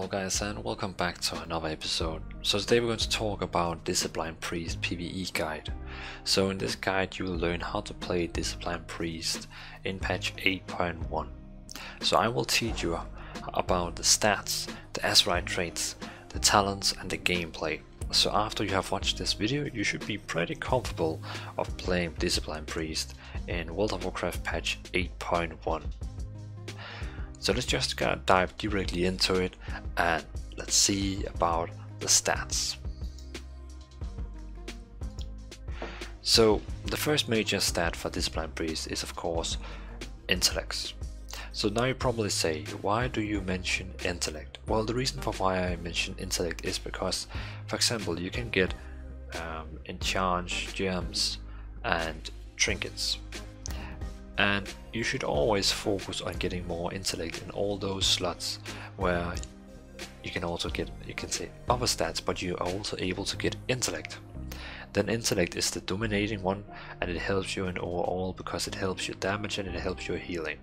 Hello guys and welcome back to another episode. So today we're going to talk about Discipline Priest PvE guide. So in this guide you will learn how to play Discipline Priest in patch 8.1. So I will teach you about the stats, the Azeroth traits, the talents and the gameplay. So after you have watched this video you should be pretty comfortable of playing Discipline Priest in World of Warcraft patch 8.1. So let's just dive directly into it and let's see about the stats. So the first major stat for Discipline Priest is of course intellect. So now you probably say, why do you mention intellect? Well, the reason for why I mention intellect is because, for example, you can get enchant gems and trinkets. And you should always focus on getting more intellect in all those slots where you can also get, you can say, other stats, but you are also able to get intellect. Then intellect is the dominating one and it helps you in overall because it helps your damage and it helps your healing.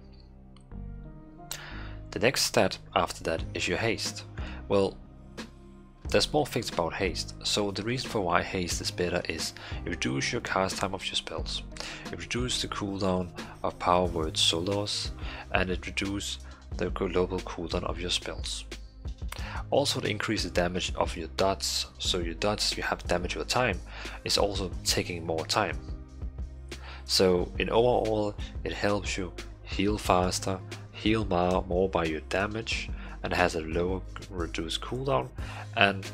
The next stat after that is your haste. Well, there's more things about haste, so the reason for why haste is better is it reduces your cast time of your spells, it reduces the cooldown of power word solos, and it reduces the global cooldown of your spells. Also it increases damage of your dots, so your dots you have damage over time is also taking more time. So in overall it helps you heal faster, heal more by your damage, and has a lower reduced cooldown and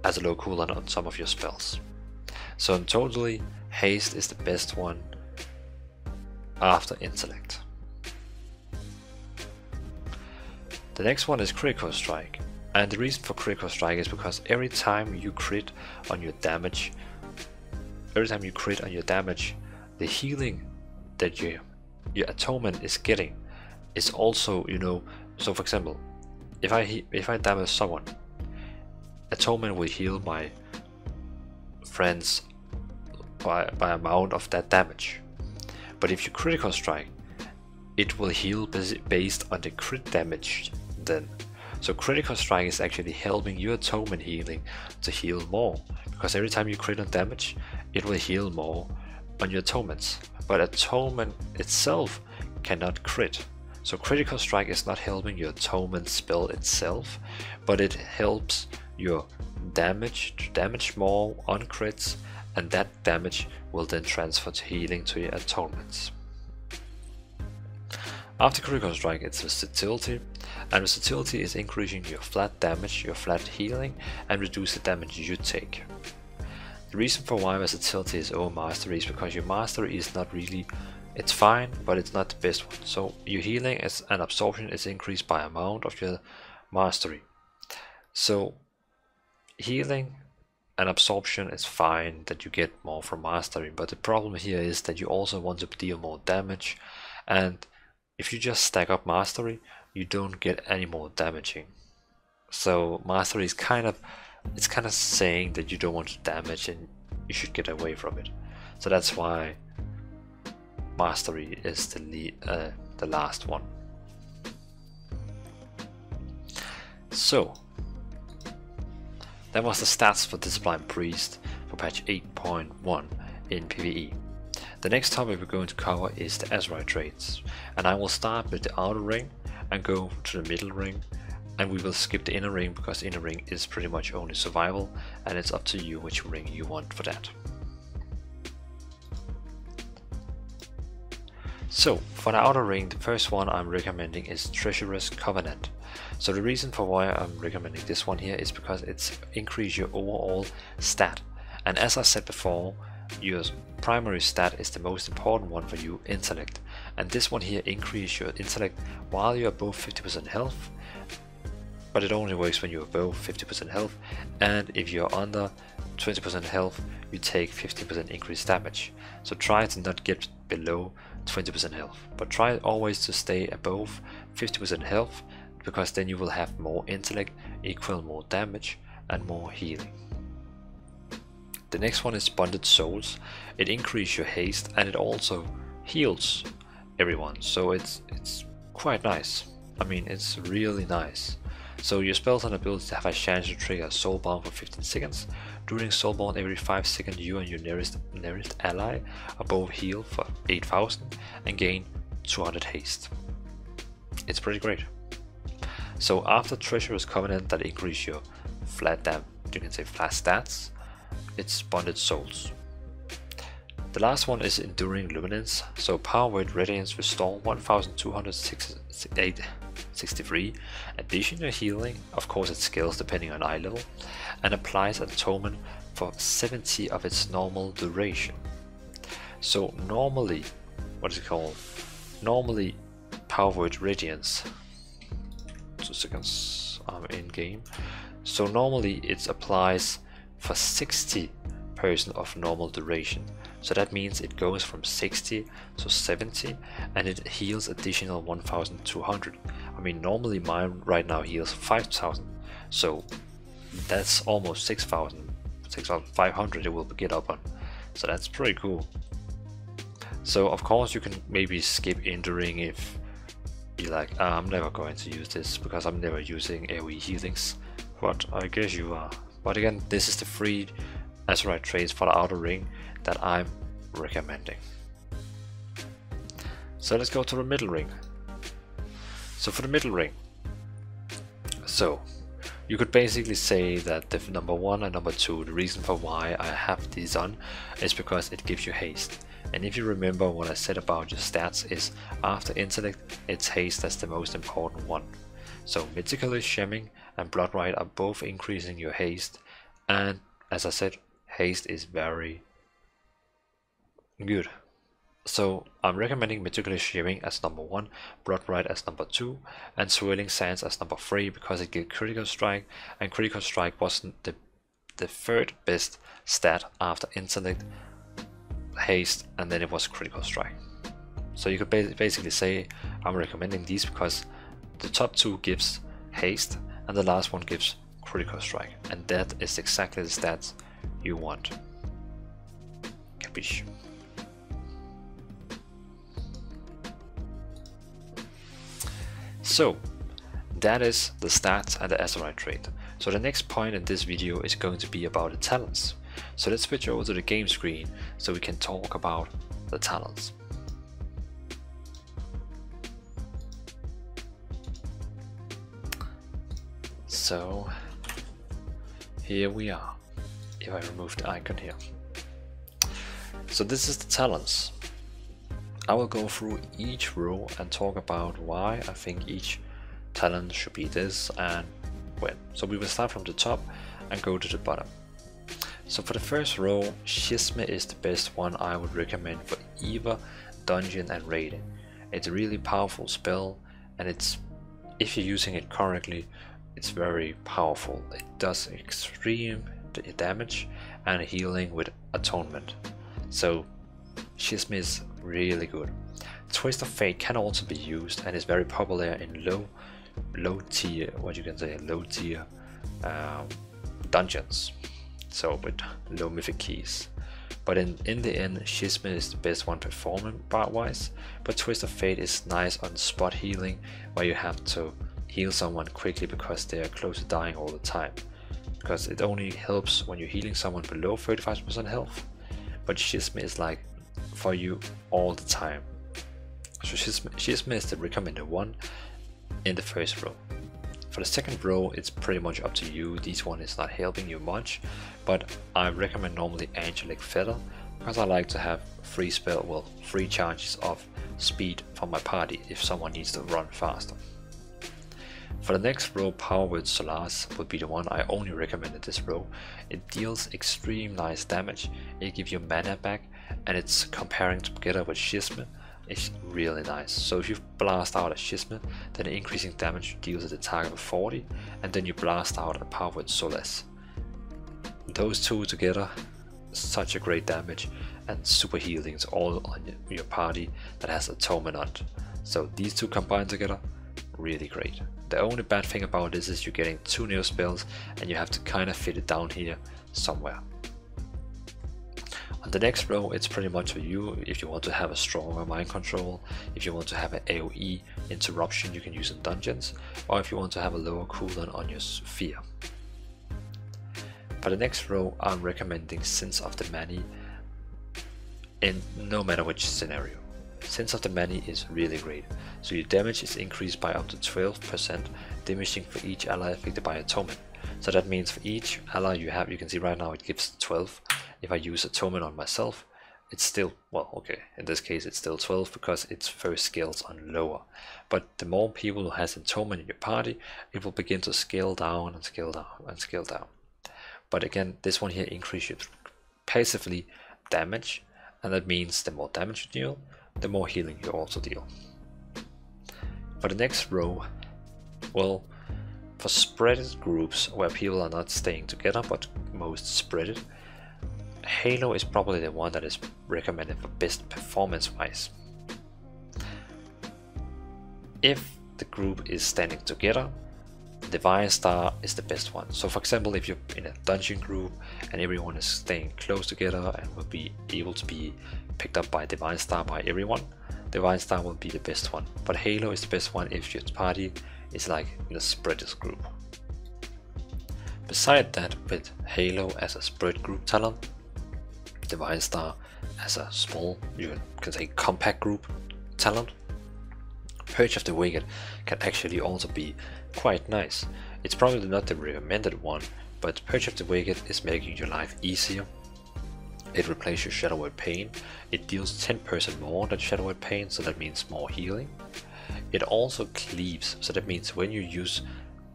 has a low cooldown on some of your spells. So in totally, haste is the best one after intellect. The next one is critical strike, and the reason for critical strike is because every time you crit on your damage, the healing that your atonement is getting is also, you know, so for example, if I damage someone, atonement will heal my friends by amount of that damage. But if you critical strike, it will heal based on the crit damage then. So critical strike is actually helping your atonement healing to heal more, because every time you crit on damage, it will heal more on your atonements. But atonement itself cannot crit. So critical strike is not helping your atonement spell itself, but it helps your damage to damage more on crits, and that damage will then transfer to healing to your atonements. After critical strike it's versatility, and versatility is increasing your flat damage, your flat healing, and reduce the damage you take. The reason for why versatility is over mastery is because your mastery is not really, it's fine, but it's not the best one. So your healing and absorption is increased by amount of your mastery. So healing and absorption is fine that you get more from mastery, but the problem here is that you also want to deal more damage, and if you just stack up mastery, you don't get any more damaging. So mastery is kind of saying that you don't want to damage and you should get away from it. So that's why mastery is the last one. So that was the stats for Discipline Priest for patch 8.1 in PvE. The next topic we're going to cover is the Azeroth traits, and I will start with the outer ring and go to the middle ring, and we will skip the inner ring because inner ring is pretty much only survival, and it's up to you which ring you want for that. So for the outer ring, the first one I'm recommending is Treacherous Covenant. So the reason for why I'm recommending this one here is because it's increase your overall stat, and as I said before, your primary stat is the most important one for you, intellect, and this one here increase your intellect while you're above 50% health, but it only works when you're above 50% health, and if you're under 20% health you take 15% increased damage. So try to not get below 20% health, but try always to stay above 50% health, because then you will have more intellect, equal more damage and more healing. The next one is Bonded Souls. It increases your haste and it also heals everyone, so it's quite nice. I mean, it's really nice. So your spells and abilities have a chance to trigger a soulbound for 15 seconds. During soulbound, every 5 seconds you and your nearest ally are both healed for 8000 and gain 200 haste. It's pretty great. So after Treacherous Covenant that increase your flat stats, it's Bonded Souls. The last one is Enduring Luminance. So Power Word Radiance restore 1263 additional healing, of course it scales depending on eye level, and applies Atonement for 70 of its normal duration. So normally, normally Power Word Radiance, 2 seconds, I'm in game. So normally it applies for 60% of normal duration. So that means it goes from 60 to 70 and it heals additional 1200. I mean, normally mine right now heals 5000. So that's almost 6500 it will get up on. So that's pretty cool. So of course you can maybe skip Enduring if you're like, I'm never going to use this because I'm never using AoE healings. But I guess you are. But again, this is the free Azeroth trades for the outer ring that I'm recommending. So let's go to the middle ring. So for the middle ring, so you could basically say that the number 1 and number 2, the reason for why I have these on is because it gives you haste. And if you remember what I said about your stats is after intellect, it's haste that's the most important one. So Meticulous Shemming and Bloodrite are both increasing your haste, and as I said, haste is very good. So I'm recommending Meticulous Shemming as number 1, Bloodrite as number 2, and Swirling Sands as number 3 because it gives Critical Strike, and Critical Strike wasn't the third best stat after intellect, haste, and then it was Critical Strike. So you could basically say I'm recommending these because the top 2 gives haste and the last one gives Critical Strike, and that is exactly the stats you want. Capiche? So that is the stats and the Azeroth trait. So the next point in this video is going to be about the talents. So let's switch over to the game screen so we can talk about the talents. So here we are, if I remove the icon here. So this is the talents. I will go through each row and talk about why I think each talent should be this and when. So we will start from the top and go to the bottom. So for the first row, Schisma is the best one I would recommend for either dungeon and raiding. It's a really powerful spell, and it's, if you're using it correctly, it's very powerful. It does extreme damage and healing with atonement. So Schisma is really good. Twist of Fate can also be used and is very popular in low tier dungeons, so with low mythic keys. But in the end, Schisma is the best one performance wise, but Twist of Fate is nice on spot healing where you have to heal someone quickly because they are close to dying all the time, because it only helps when you're healing someone below 35% health, but Schisma is like for you all the time. So Schisma is the recommended one in the first row. For the second row, it's pretty much up to you. This one is not helping you much, but I recommend normally Angelic Feather because I like to have free charges of speed from my party if someone needs to run faster. For the next row, Power Word Solace would be the one I only recommend in this row. It deals extreme nice damage, it gives you mana back, and it's comparing together with Schisma. It's really nice. So if you blast out a Schisma, then the increasing damage deals at the target of 40, and then you blast out a Power Word Solace. Those two together, such a great damage and super healing to all on your party that has Atonement on. So these two combined together, really great. The only bad thing about this is you're getting 2 new spells and you have to kind of fit it down here somewhere. On the next row, it's pretty much for you. If you want to have a stronger mind control, if you want to have an AoE interruption you can use in dungeons, or if you want to have a lower cooldown on your fear. For the next row, I'm recommending Sense of the Many in no matter which scenario. Sense of the Many is really great, so your damage is increased by up to 12%, diminishing for each ally affected by Atonement. So that means for each ally you have, you can see right now it gives 12. If I use Atonement on myself, it's still, well, okay, in this case it's still 12 because its first scales on lower. But the more people who has Atonement in your party, it will begin to scale down and scale down and scale down. But again, this one here increases passively damage, and that means the more damage you deal, the more healing you also deal. For the next row, well, for spreaded groups where people are not staying together but most spreaded, Halo is probably the one that is recommended for best performance wise. If the group is standing together, Divine Star is the best one. So for example, if you're in a dungeon group and everyone is staying close together and will be able to be picked up by Divine Star by everyone, Divine Star will be the best one. But Halo is the best one if your party is like in a spreaders group. Beside that, with Halo as a spread group talent, Divine Star as a small, you can say compact group talent, Purge of the Wicked can actually also be quite nice. It's probably not the recommended one, but Purge of the Wicked is making your life easier. It replaces your Shadow Word Pain. It deals 10% more than Shadow Word Pain, so that means more healing. It also cleaves, so that means when you use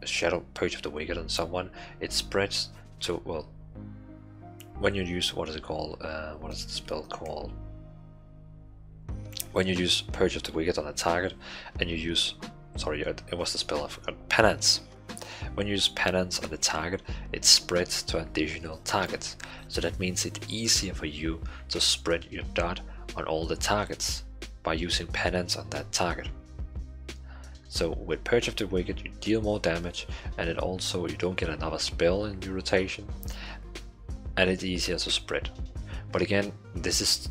Shadow Purge of the Wicked on someone, it spreads to, well, when you use, what is it called, what is the spell called? When you use Purge of the Wicked on a target, and you use, sorry, it was the spell I forgot, Penance. When you use Penance on the target, it spreads to additional targets, so that means it's easier for you to spread your dot on all the targets by using Penance on that target. So with Purge of the Wicked you deal more damage, and it also, you don't get another spell in your rotation, and it's easier to spread. But again, this is,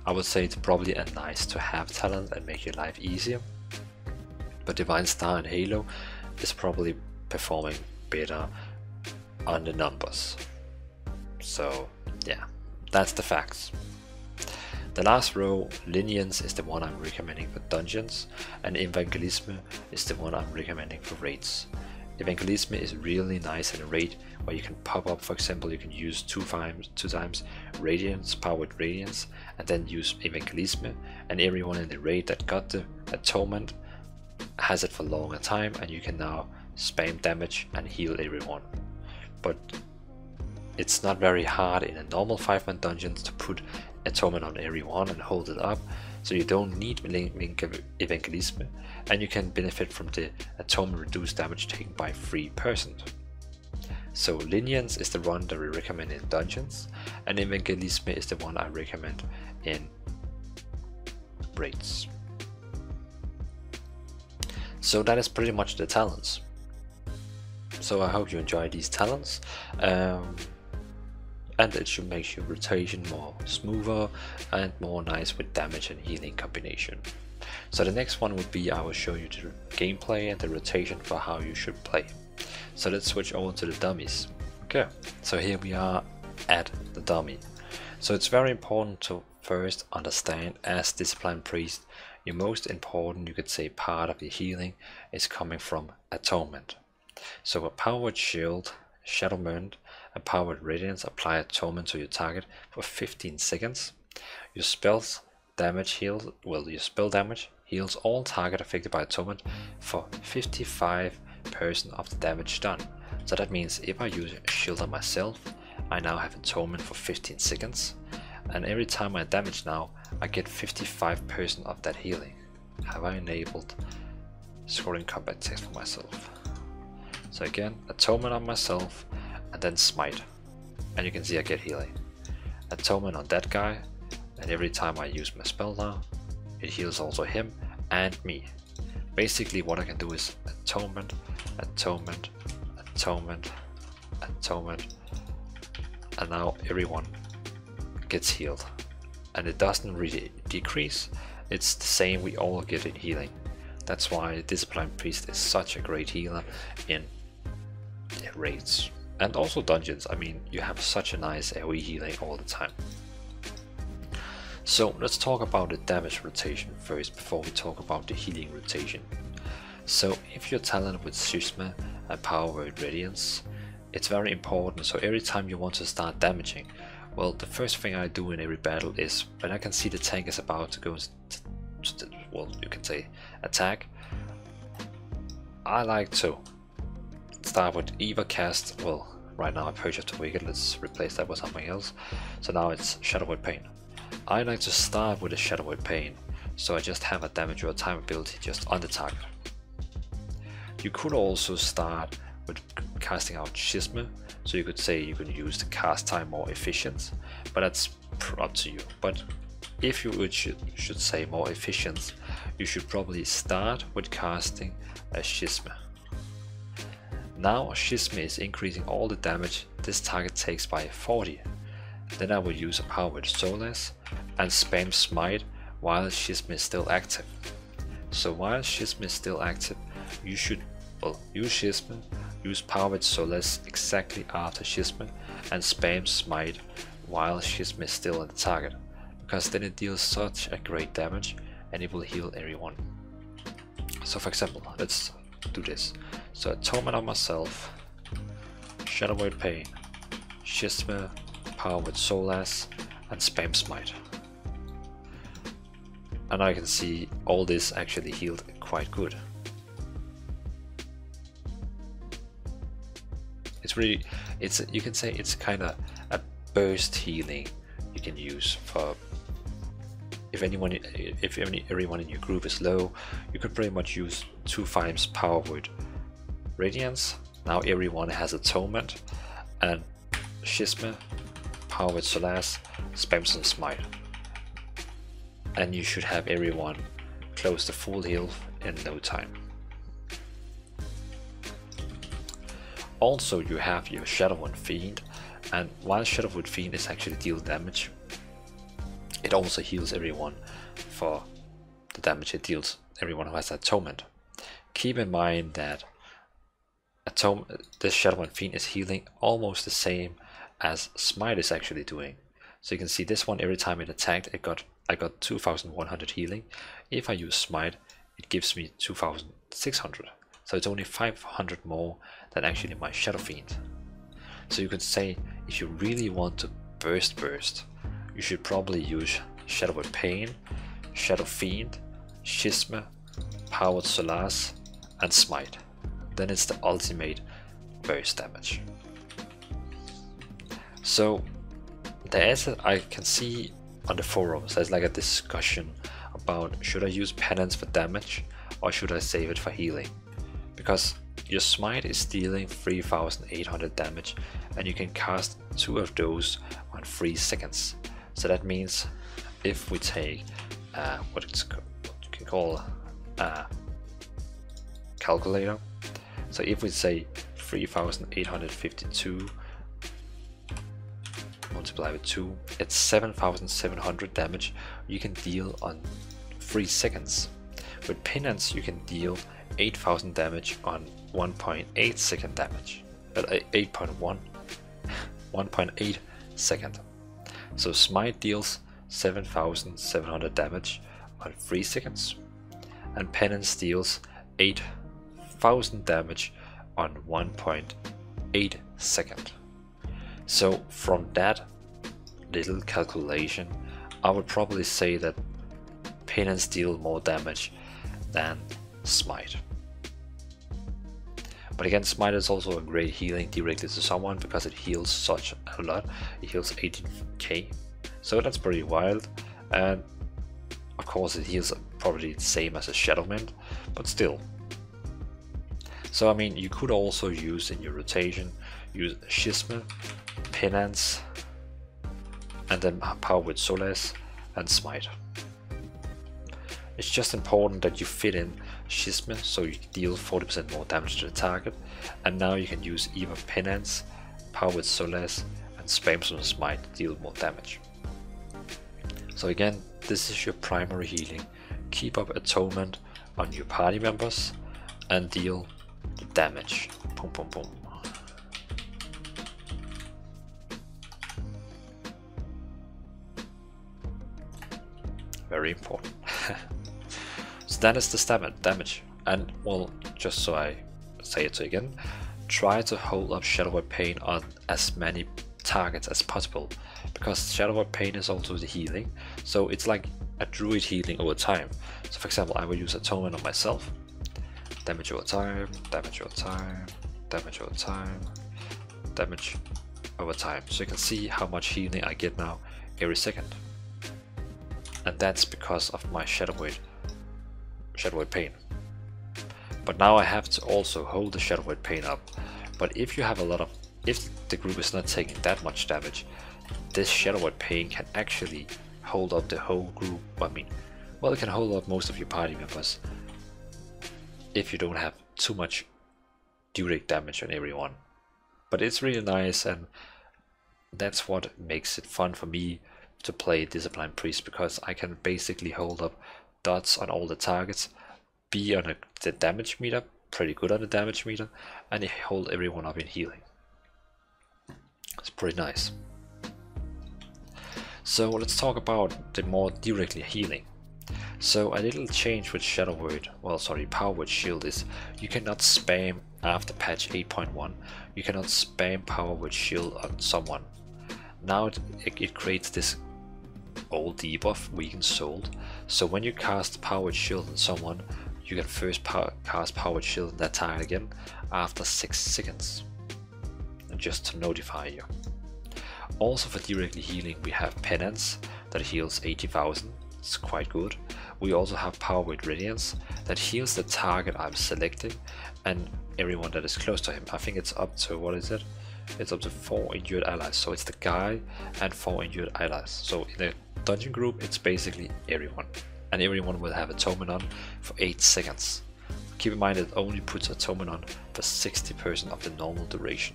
I would say it's probably a nice to have talent and make your life easier. But Divine Star and Halo is probably performing better on the numbers. So yeah, that's the facts. The last row, Lineage, is the one I'm recommending for dungeons, and Evangelism is the one I'm recommending for raids. Evangelism is really nice in a raid where you can pop up, for example, you can use two times Radiance, powered Radiance, and then use Evangelism, and everyone in the raid that got the Atonement has it for longer time, and you can now spam damage and heal everyone. But it's not very hard in a normal 5-man dungeons to put Atonement on everyone and hold it up, so you don't need Evangelism, and you can benefit from the Atonement reduced damage taken by 3%. So Lineage is the one that we recommend in dungeons, and Evangelism is the one I recommend in raids. So that is pretty much the talents. So I hope you enjoy these talents, and it should make your rotation more smoother and more nice with damage and healing combination. So the next one would be, I will show you the gameplay and the rotation for how you should play. So let's switch over to the dummies. Okay, so here we are at the dummy. So it's very important to first understand, as Discipline Priest, your most important, you could say, part of your healing is coming from Atonement. So a powered shield, Shadow Mend, and powered Radiance apply Atonement to your target for 15 seconds. Your spell's damage heals, well, your spell damage heals all target affected by Atonement for 55% of the damage done. So that means if I use a shield on myself, I now have Atonement for 15 seconds, and every time I damage now, I get 55% of that healing. Have I enabled scoring combat text for myself? So again, Atonement on myself, and then Smite, and you can see I get healing. Atonement on that guy, and every time I use my spell now, it heals also him and me. Basically what I can do is Atonement, Atonement, Atonement, Atonement, and now everyone gets healed, and it doesn't really decrease. It's the same, we all get it healing. That's why Discipline Priest is such a great healer in raids and also dungeons. I mean, you have such a nice AoE healing all the time. So let's talk about the damage rotation first before we talk about the healing rotation. So if you're talented with Schisma and Power Word Radiance, it's very important. So every time you want to start damaging, well, the first thing I do in every battle is when I can see the tank is about to go to, well, you can say attack, I like to start with either cast, well, right now I purchased the Wicked, let's replace that with something else. So now it's Shadow Word Pain. I like to start with a Shadow Word Pain, so I just have a damage or time ability just on the target. You could also start with casting out Schisma, so you could say you can use the cast time more efficient, but that's up to you. But if you should say more efficient, you should probably start with casting a Schisma. Now Schisma is increasing all the damage this target takes by 40. Then I will use a Power Word Solace and spam Smite while Schisma is still active. So while Schisma is still active, you should use Schisma, use Power Word Solace exactly after Schisma, and spam Smite while Schisma is still on the target, because then it deals such a great damage and it will heal everyone. So for example, let's do this. So Atonement on myself, Shadow Word Pain, Schisma, Power Word Solace, and spam Smite. And I can see all this actually healed quite good. It's really, you can say it's kind of a burst healing you can use for if everyone in your group is low. You could pretty much use 2 times Power Word Radiance. Now everyone has Atonement and Schisma, Power Word Solace, spam some Smite, and you should have everyone close to full health in no time. Also, you have your Shadow Word Fiend, and while Shadow Word Fiend is actually deal damage, it also heals everyone for the damage it deals everyone who has Atonement. Keep in mind that this Shadow Word Fiend is healing almost the same as Smite is actually doing. So you can see this one, every time it attacked, I got 2100 healing. If I use Smite, it gives me 2600. So it's only 500 more than actually my Shadow Fiend. So you could say, if you really want to burst, you should probably use Shadow Word Pain, Shadow Fiend, Schisma, Power Word Solace, and Smite. Then it's the ultimate burst damage. So I can see on the forums there's like a discussion about, should I use Penance for damage or should I save it for healing? Because your Smite is dealing 3800 damage and you can cast 2 of those on 3 seconds. So that means if we take what you can call a calculator, so if we say 3852 multiply with 2, it's 7700 damage you can deal on 3 seconds. With Penance you can deal 8000 damage on 1.8 second damage, 1.8 second. So Smite deals 7700 damage on 3 seconds, and Penance deals 8000 damage on 1.8 second. So from that little calculation, I would probably say that Penance deal more damage than Smite. But again, Smite is also a great healing directly to someone because it heals such a lot. It heals 18k, so that's pretty wild. And of course it heals probably the same as a Shadow Mint, but still. So I mean, you could also use in your rotation, use Schisma, Penance, and then Power Word Solace and Smite. It's just important that you fit in Schisma so you deal 40% more damage to the target, and now you can use either Penance, Power Word Solace, and spam some Smite to deal more damage. So again, this is your primary healing. Keep up atonement on your party members and deal the damage. Boom, boom, boom. Very important. So that is the damage. And well, just so I say it again, try to hold up Shadow Void Pain on as many targets as possible, because Shadow Void Pain is also the healing, so it's like a druid healing over time. So for example, I will use Atonement on myself, damage over time, damage over time, damage over time, damage over time. So you can see how much healing I get now every second, and that's because of my Shadow Void Pain. But now I have to also hold the Shadow Void Pain up. But if you have if the group is not taking that much damage, this Shadow Void Pain can actually hold up the whole group. I mean, well, it can hold up most of your party members if you don't have too much direct damage on everyone. But it's really nice, and that's what makes it fun for me to play Discipline Priest, because I can basically hold up dots on all the targets, be on the damage meter, pretty good on the damage meter, and hold everyone up in healing. It's pretty nice. So let's talk about the more directly healing. So a little change with Shadow Void, Power Void Shield, is you cannot spam after patch 8.1. You cannot spam Power Void Shield on someone. Now it creates this old debuff, Weakened Soul. So when you cast Power Void Shield on someone, you can first cast Power Void Shield on that target again after 6 seconds, just to notify you. Also for directly healing, we have Penance that heals 80,000. It's quite good. We also have Power Void Radiance that heals the target I'm selecting and everyone that is close to him. I think it's up to, what is it? It's up to 4 injured allies. So it's the guy and 4 injured allies. So in a dungeon group, it's basically everyone. And everyone will have Atonement on for 8 seconds. Keep in mind it only puts Atonement on for 60% of the normal duration.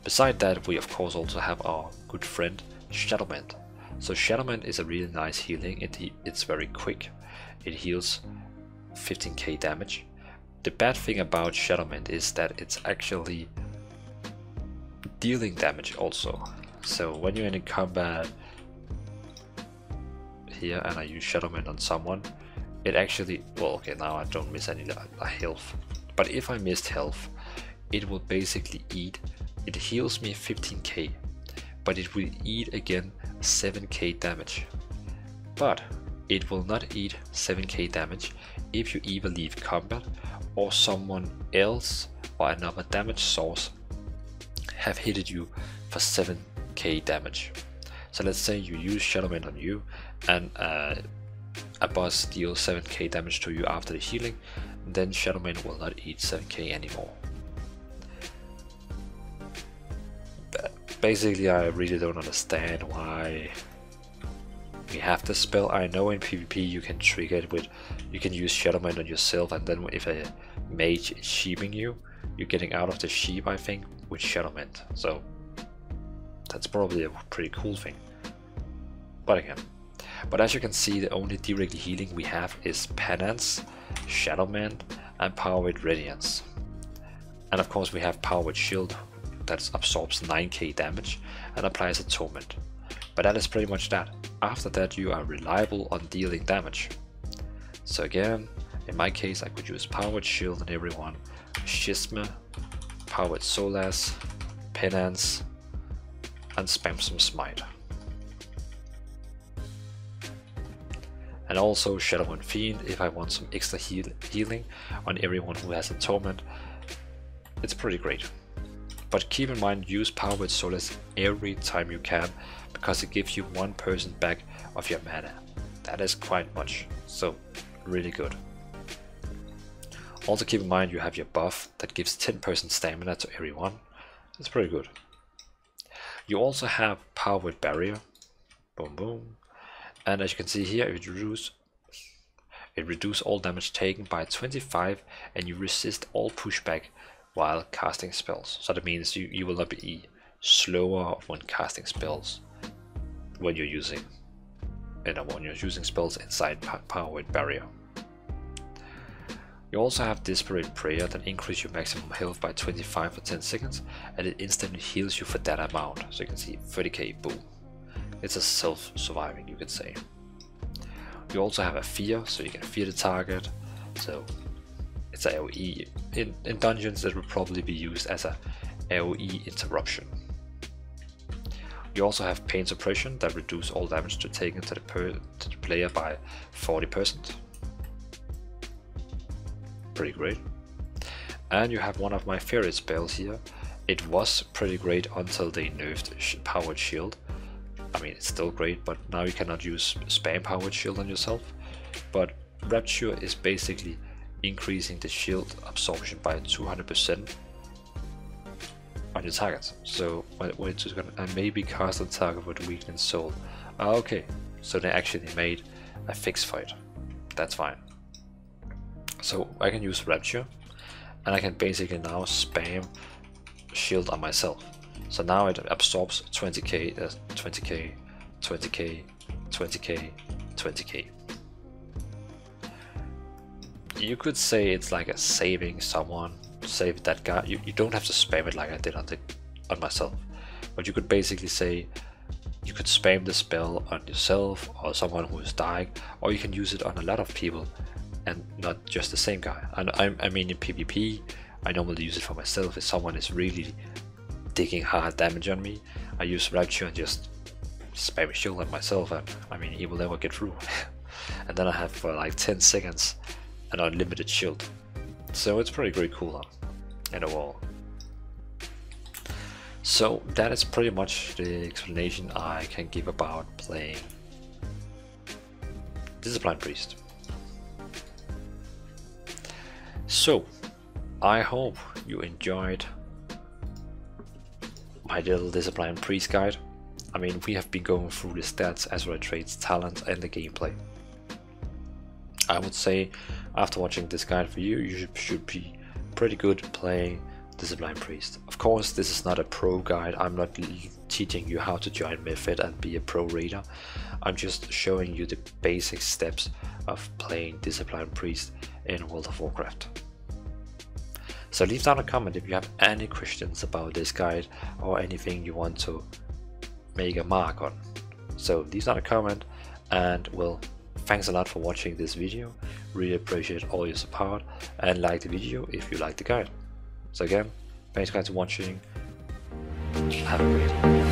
Beside that, we of course also have our good friend Shadowmend. So Shadowmend is a really nice healing. It's very quick. It heals 15k damage. The bad thing about Shadowmend is that it's actually dealing damage also. So when you're in combat here and I use Shadowmend on someone, it actually, well, okay, now I don't miss any health, but if I missed health, it will basically eat, it heals me 15k, but it will eat again 7k damage. But it will not eat 7k damage if you either leave combat or someone else or another damage source have hit you for 7k damage. So let's say you use Shadowmend on you and a boss deals 7k damage to you after the healing, then Shadowmend will not eat 7k anymore. But basically, I really don't understand why we have this spell. I know in PvP you can trigger it with, you can use Shadowmend on yourself, and then if a mage is sheeping you, you're getting out of the sheep, I think, with Shadowmend. So that's probably a pretty cool thing. But as you can see, the only directly healing we have is Penance, Shadowmend, and Power Void Radiance. And of course we have Power Void Shield that absorbs 9k damage and applies Atonement. But that is pretty much that. After that you are reliable on dealing damage. So again, in my case I could use Power Void Shield on everyone, Schisma, Power Void Solas, Penance, and spam some Smite. And also Shadowmend Fiend if I want some extra healing on everyone who has Atonement. It's pretty great. But keep in mind, use Power Void Solas every time you can, because it gives you 1% back of your mana. That is quite much, so really good. Also keep in mind you have your buff that gives 10% stamina to everyone. It's pretty good. You also have Power Void Barrier. Boom boom. And as you can see here, it reduces all damage taken by 25, and you resist all pushback while casting spells. So that means you will not be slower when casting spells when you're using spells inside Power Word Barrier. You also have Desperate Prayer that increases your maximum health by 25 for 10 seconds, and it instantly heals you for that amount. So you can see 30k, boom. It's a self-surviving, you could say. You also have a Fear, so you can fear the target. So it's a AoE. In dungeons that would probably be used as a AoE interruption. You also have Pain Suppression that reduces all damage taken to the player by 40%. Pretty great. And you have one of my favorite spells here. It was pretty great until they nerfed Powered Shield. I mean, it's still great, but now you cannot use spam Powered Shield on yourself. But Rapture is basically increasing the shield absorption by 200% on your target. So when it's gonna maybe cast on target with weakness soul. Okay, so they actually made a fix for it. That's fine. So I can use Rapture, and I can basically now spam shield on myself. So now it absorbs 20k, 20k, 20k, 20k, 20k. You could say it's like a saving someone, save that guy. You don't have to spam it like I did on myself, but you could basically say you could spam the spell on yourself or someone who is dying, or you can use it on a lot of people and not just the same guy. And I mean, in PvP, I normally use it for myself. If someone is really taking hard damage on me, I use Rapture and just spam shield at myself, and I mean, he will never get through. And then I have for like 10 seconds an unlimited shield. So it's pretty cool in a wall. So that is pretty much the explanation I can give about playing Discipline Priest. So I hope you enjoyed my little Discipline Priest guide. I mean, we have been going through the stats, Azeroth traits, talents, and the gameplay. I would say after watching this guide for you, you should be pretty good playing Discipline Priest. Of course, this is not a pro guide. I'm not teaching you how to join Mythic and be a pro raider. I'm just showing you the basic steps of playing Discipline Priest in World of Warcraft. So leave down a comment if you have any questions about this guide or anything you want to make a mark on. So leave down a comment, and well, thanks a lot for watching this video. Really appreciate all your support, and like the video if you like the guide. So again, thanks guys for watching. Have a great day.